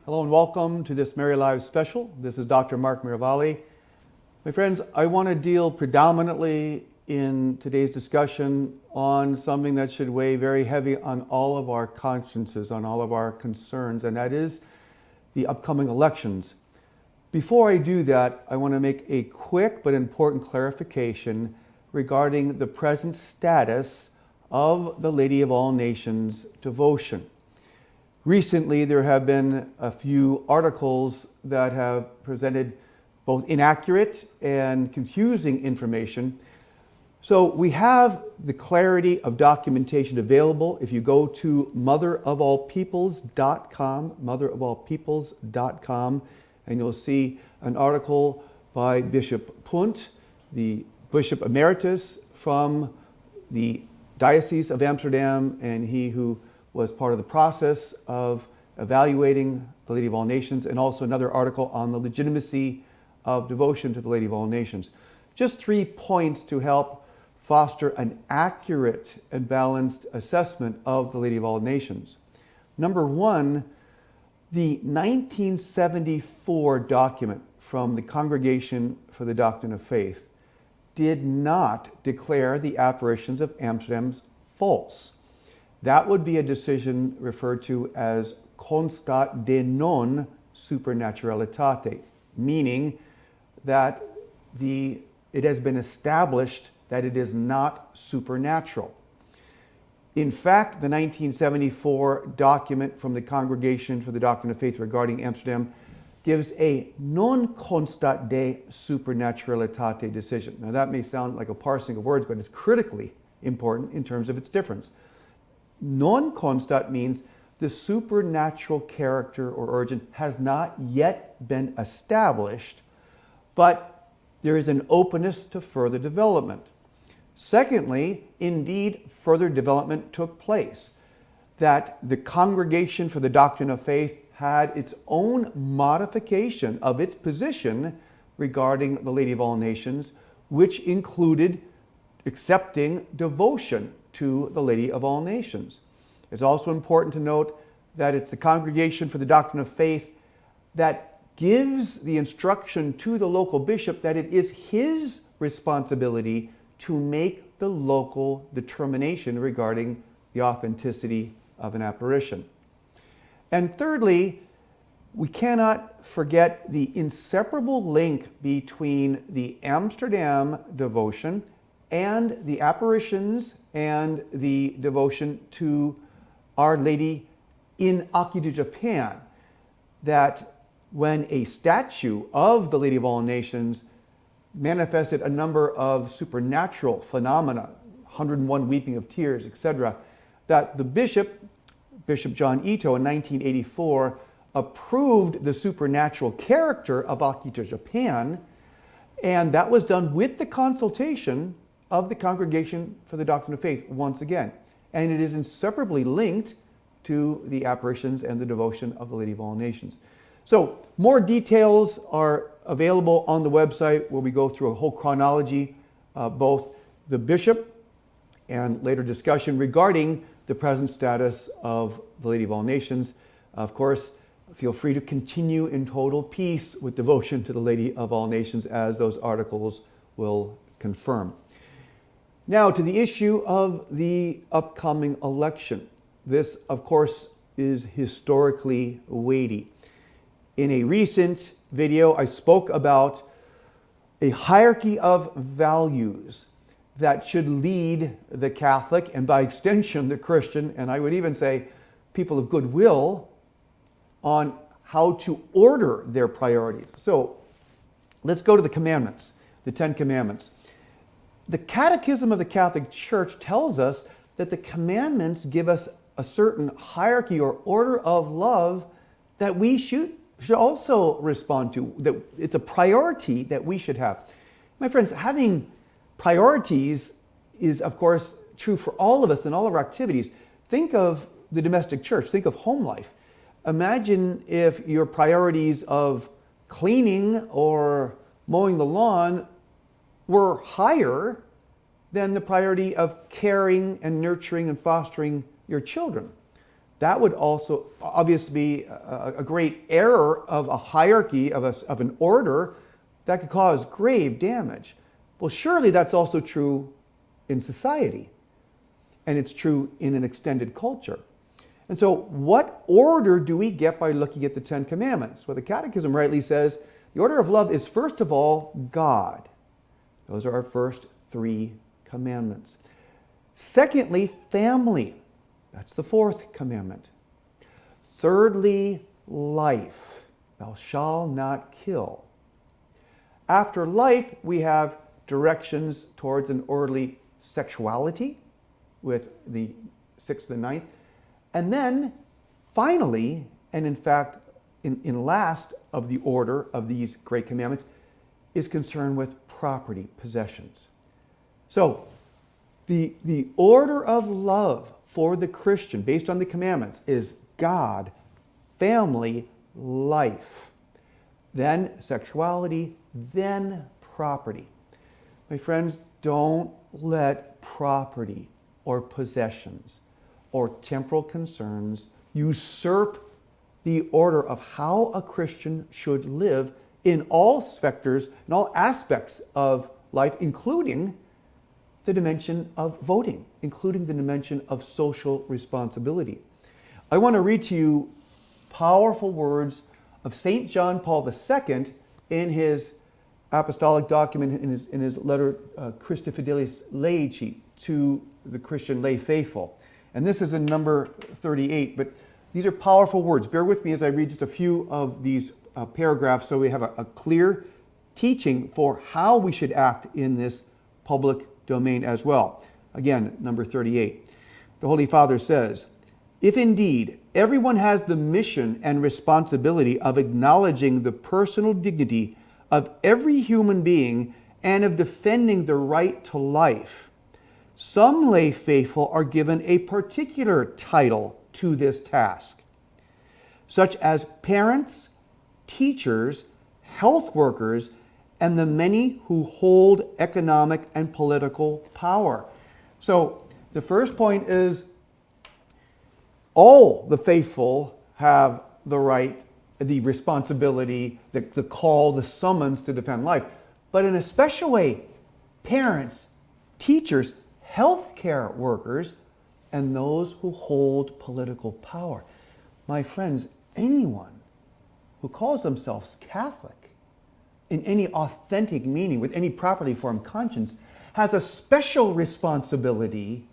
Hello and welcome to this Mary Live special. This is Dr. Mark Miravalli. My friends, I want to deal predominantly in today's discussion on something that should weigh very heavy on all of our consciences, on all of our concerns, and that is the upcoming elections. Before I do that, I want to make a quick but important clarification regarding the present status of the Lady of All Nations devotion. Recently, there have been a few articles that have presented both inaccurate and confusing information. So we have the clarity of documentation available. If you go to motherofallpeoples.com, motherofallpeoples.com, and you'll see an article by Bishop Punt, the Bishop Emeritus from the Diocese of Amsterdam, and he who was part of the process of evaluating the Lady of All Nations, and also another article on the legitimacy of devotion to the Lady of All Nations. Just 3 points to help foster an accurate and balanced assessment of the Lady of All Nations. Number one, the 1974 document from the Congregation for the Doctrine of Faith did not declare the apparitions of Amsterdam false. That would be a decision referred to as constat de non supernaturalitate, meaning that it has been established that it is not supernatural. In fact, the 1974 document from the Congregation for the Doctrine of Faith regarding Amsterdam gives a non constat de supernaturalitate decision. Now that may sound like a parsing of words, but it's critically important in terms of its difference. Non-constat means the supernatural character or origin has not yet been established, but there is an openness to further development. Secondly, indeed, further development took place, that the Congregation for the Doctrine of Faith had its own modification of its position regarding the Lady of All Nations, which included accepting devotion to the Lady of All Nations. It's also important to note that it's the Congregation for the Doctrine of Faith that gives the instruction to the local bishop that it is his responsibility to make the local determination regarding the authenticity of an apparition. And thirdly, we cannot forget the inseparable link between the Amsterdam devotion and the apparitions and the devotion to Our Lady in Akita, Japan, that when a statue of the Lady of All Nations manifested a number of supernatural phenomena, 101 weeping of tears, etc., that the Bishop John Ito in 1984 approved the supernatural character of Akita, Japan, and that was done with the consultation of the Congregation for the Doctrine of Faith once again. And it is inseparably linked to the apparitions and the devotion of the Lady of All Nations. So more details are available on the website where we go through a whole chronology, both the bishop and later discussion regarding the present status of the Lady of All Nations. Of course, feel free to continue in total peace with devotion to the Lady of All Nations, as those articles will confirm. Now to the issue of the upcoming election. This, of course, is historically weighty. In a recent video, I spoke about a hierarchy of values that should lead the Catholic, and by extension the Christian, and I would even say people of goodwill, on how to order their priorities. So let's go to the commandments, the 10 commandments. The Catechism of the Catholic Church tells us that the commandments give us a certain hierarchy or order of love that we should also respond to, that it's a priority that we should have. My friends, having priorities is, of course, true for all of us in all of our activities. Think of the domestic church, think of home life. Imagine if your priorities of cleaning or mowing the lawn were higher than the priority of caring and nurturing and fostering your children. That would also obviously be a great error of a hierarchy, of an order that could cause grave damage. Well, surely that's also true in society, and it's true in an extended culture. And so what order do we get by looking at the Ten Commandments? Well, the Catechism rightly says the order of love is first of all God. Those are our first 3 commandments. Secondly, family. That's the 4th commandment. Thirdly, life. Thou shalt not kill. After life, we have directions towards an orderly sexuality with the 6th and 9th. And then finally, and in fact, in last of the order of these great commandments, is concerned with property, possessions. So the order of love for the Christian, based on the commandments, is God, family, life, then sexuality, then property. My friends, don't let property or possessions or temporal concerns usurp the order of how a Christian should live in all sectors, in all aspects of life, including the dimension of voting, including the dimension of social responsibility. I want to read to you powerful words of St. John Paul II in his apostolic document, in his letter Christi Fidelis Laici to the Christian lay faithful. And this is in number 38, but these are powerful words. Bear with me as I read just a few of these paragraphs so we have a clear teaching for how we should act in this public domain as well. Again, number 38. The Holy Father says, "If indeed everyone has the mission and responsibility of acknowledging the personal dignity of every human being and of defending the right to life, some lay faithful are given a particular title to this task, such as parents, teachers, health workers, and the many who hold economic and political power." So the first point is all the faithful have the right, the responsibility, the call, the summons to defend life. But in a special way, parents, teachers, healthcare workers, and those who hold political power. My friends, anyone who calls themselves Catholic in any authentic meaning, with any properly formed conscience, has a special responsibility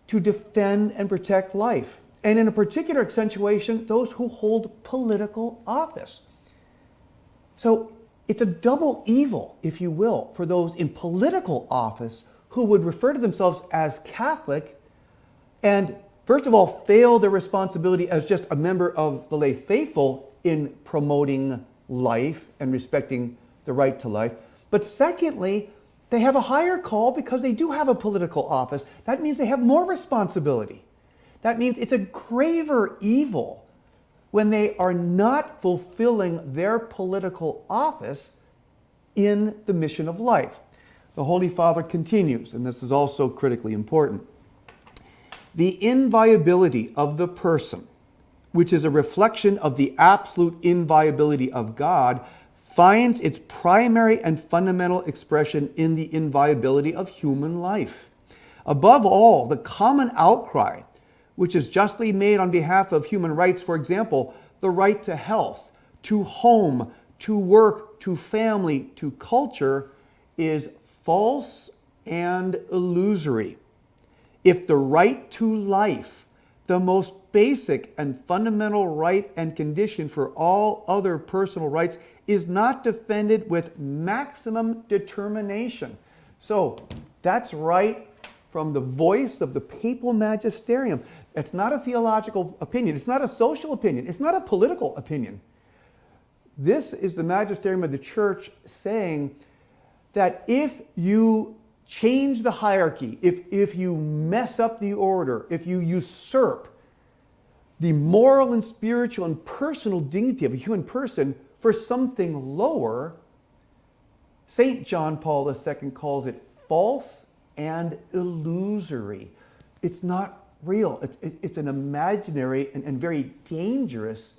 to defend and protect life. And in a particular accentuation, those who hold political office. So it's a double evil, if you will, for those in political office who would refer to themselves as Catholic and, first of all, fail their responsibility as just a member of the lay faithful in promoting life and respecting the right to life. But secondly, they have a higher call because they do have a political office. That means they have more responsibility. That means it's a graver evil when they are not fulfilling their political office in the mission of life. The Holy Father continues, and this is also critically important. The inviolability of the person, which is a reflection of the absolute inviolability of God, finds its primary and fundamental expression in the inviolability of human life. Above all, the common outcry, which is justly made on behalf of human rights, for example, the right to health, to home, to work, to family, to culture, is false and illusory. If the right to life, the most basic and fundamental right and condition for all other personal rights, is not defended with maximum determination. So that's right from the voice of the papal magisterium. It's not a theological opinion. It's not a social opinion. It's not a political opinion. This is the magisterium of the church saying that if you change the hierarchy, if you mess up the order, if you usurp the moral and spiritual and personal dignity of a human person for something lower, St. John Paul II calls it false and illusory. It's not real. It's an imaginary and very dangerous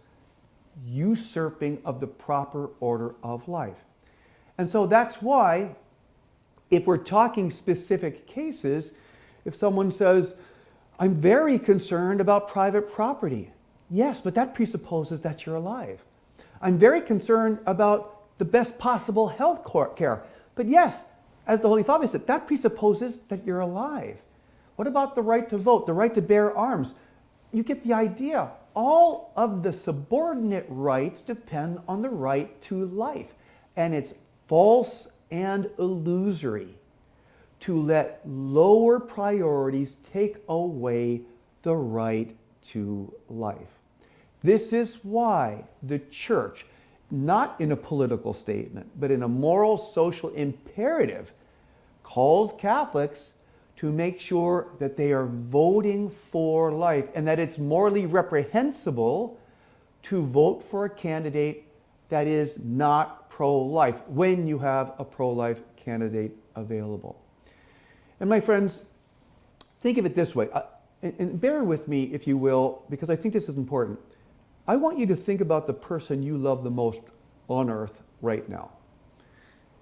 usurping of the proper order of life. And so that's why, if we're talking specific cases, if someone says, I'm very concerned about private property. Yes, but that presupposes that you're alive. I'm very concerned about the best possible health care. But yes, as the Holy Father said, that presupposes that you're alive. What about the right to vote, the right to bear arms? You get the idea. All of the subordinate rights depend on the right to life. And it's false and illusory to let lower priorities take away the right to life. This is why the Church, not in a political statement, but in a moral, social imperative, calls Catholics to make sure that they are voting for life and that it's morally reprehensible to vote for a candidate that is not pro-life when you have a pro-life candidate available. And my friends, think of it this way, and bear with me if you will, because I think this is important. I want you to think about the person you love the most on earth right now.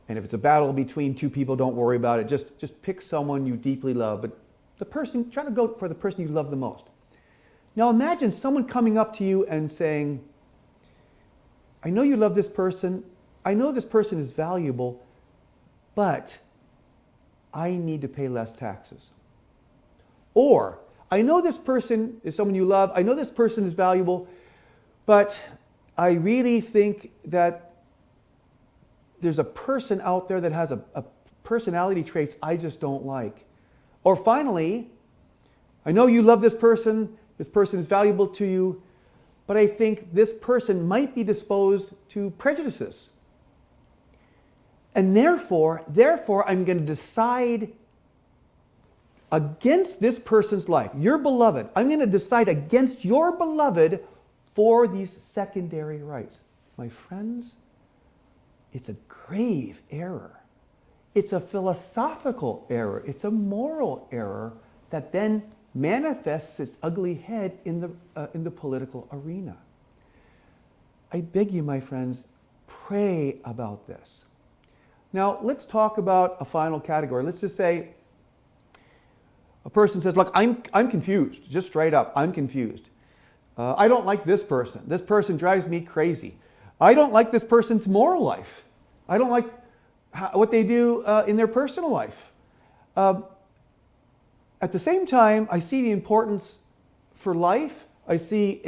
And if it's a battle between two people, don't worry about it. Just pick someone you deeply love, but try to go for the person you love the most. Now imagine someone coming up to you and saying, I know you love this person. I know this person is valuable, but I need to pay less taxes. Or, I know this person is someone you love. I know this person is valuable, but I really think that there's a person out there that has a personality traits I just don't like. Or finally, I know you love this person is valuable to you, but I think this person might be disposed to prejudices. And therefore, I'm going to decide against this person's life, your beloved. I'm going to decide against your beloved for these secondary rights. My friends, it's a grave error. It's a philosophical error. It's a moral error that then manifests its ugly head in the political arena. I beg you, my friends, pray about this. Now, let's talk about a final category. Let's just say a person says, look, I'm confused, just straight up, I'm confused. I don't like this person. This person drives me crazy. I don't like this person's moral life. I don't like what they do in their personal life. At the same time, I see the importance for life. I see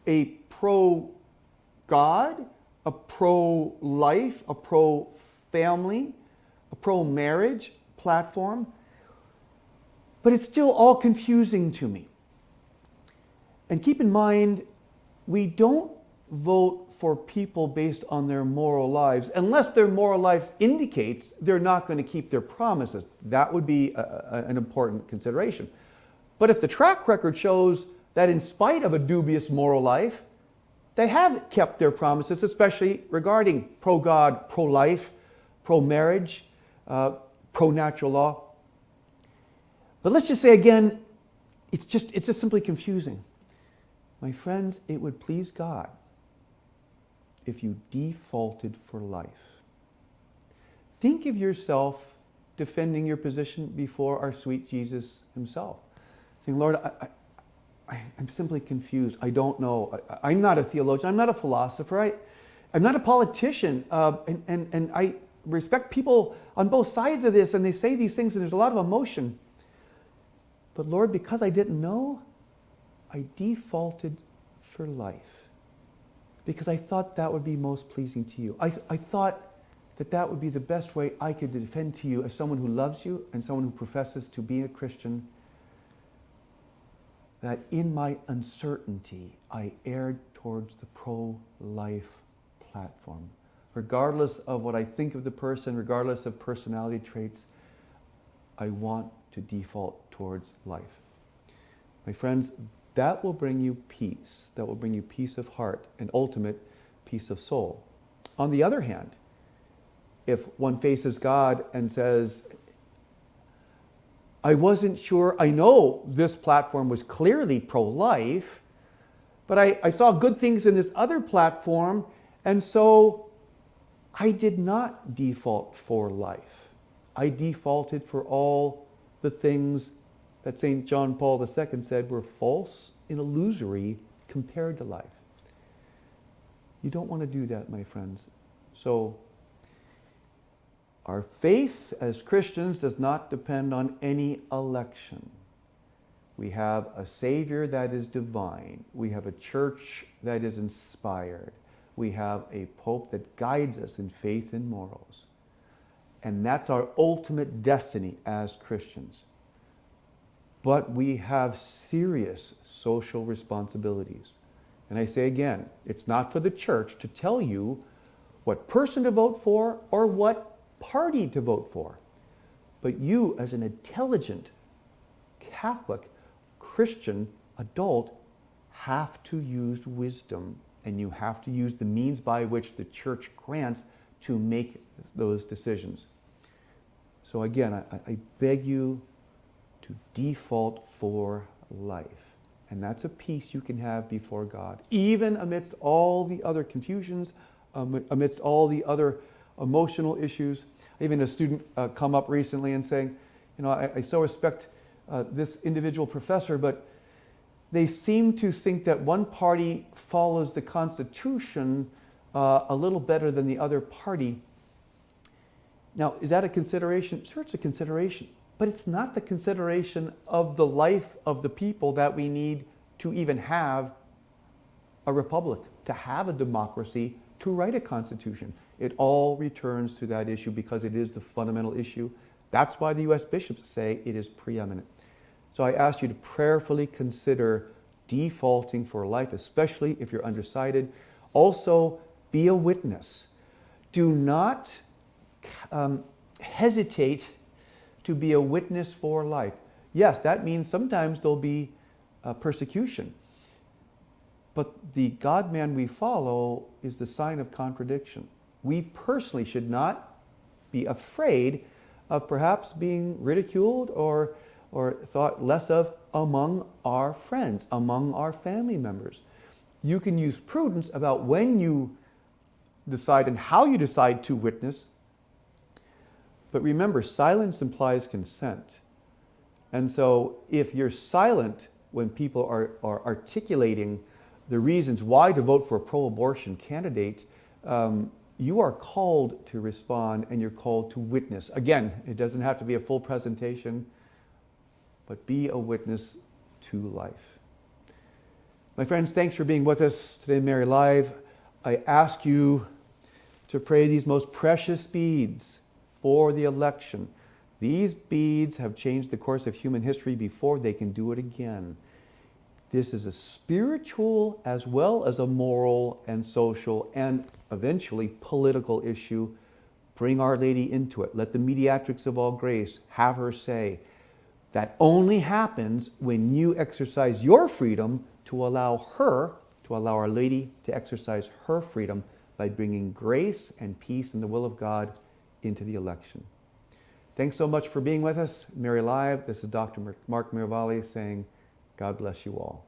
a pro-God, a pro-life, a pro-family, a pro-marriage platform. But it's still all confusing to me. And keep in mind, we don't vote for people based on their moral lives unless their moral lives indicates they're not going to keep their promises. That would be an important consideration. But if the track record shows that in spite of a dubious moral life, they have kept their promises, especially regarding pro-God, pro-life, pro-marriage, pro-natural law. But let's just say again, it's just simply confusing. My friends, it would please God if you defaulted for life. Think of yourself defending your position before our sweet Jesus himself. Saying, Lord, I'm simply confused. I don't know. I'm not a theologian. I'm not a philosopher. I'm not a politician. And I respect people on both sides of this, and they say these things, and there's a lot of emotion. But Lord, because I didn't know, I defaulted for life because I thought that would be most pleasing to you. I thought that would be the best way I could defend to you as someone who loves you and someone who professes to be a Christian, that in my uncertainty, I erred towards the pro-life platform. Regardless of what I think of the person, regardless of personality traits, I want to default towards life. My friends, that will bring you peace. That will bring you peace of heart and ultimate peace of soul. On the other hand, if one faces God and says, I wasn't sure. I know this platform was clearly pro-life, but I saw good things in this other platform, and so I did not default for life. I defaulted for all the things that St. John Paul II said were false and illusory compared to life. You don't want to do that, my friends. So, our faith as Christians does not depend on any election. We have a Savior that is divine. We have a church that is inspired. We have a Pope that guides us in faith and morals. And that's our ultimate destiny as Christians. But we have serious social responsibilities. And I say again, it's not for the church to tell you what person to vote for or what party to vote for. But you, as an intelligent Catholic, Christian adult, have to use wisdom, and you have to use the means by which the church grants to make those decisions. So again, I beg you to default for life. And that's a peace you can have before God, even amidst all the other confusions, amidst all the other emotional issues. Even a student come up recently and saying, you know, I so respect this individual professor, but they seem to think that one party follows the Constitution a little better than the other party. Now, is that a consideration? Sure, it's a consideration. But it's not the consideration of the life of the people that we need to even have a republic, to have a democracy, to write a constitution. It all returns to that issue because it is the fundamental issue. That's why the U.S. bishops say it is preeminent. So I ask you to prayerfully consider defaulting for life, especially if you're undecided. Also, be a witness. Do not hesitate to be a witness for life. Yes, that means sometimes there'll be persecution. But the God-man we follow is the sign of contradiction. We personally should not be afraid of perhaps being ridiculed or thought less of among our friends, among our family members. You can use prudence about when you decide and how you decide to witness. But remember, silence implies consent. And so if you're silent when people are articulating the reasons why to vote for a pro-abortion candidate, you are called to respond and you're called to witness. Again, it doesn't have to be a full presentation, but be a witness to life. My friends, thanks for being with us today, Mary Live. I ask you to pray these most precious beads for the election. These beads have changed the course of human history before. They can do it again. This is a spiritual as well as a moral and social and eventually political issue. Bring Our Lady into it. Let the mediatrix of all grace have her say. That only happens when you exercise your freedom to allow Our Lady to exercise her freedom by bringing grace and peace and the will of God into the election. Thanks so much for being with us. Mary Live, this is Dr. Mark Mirvalli saying, God bless you all.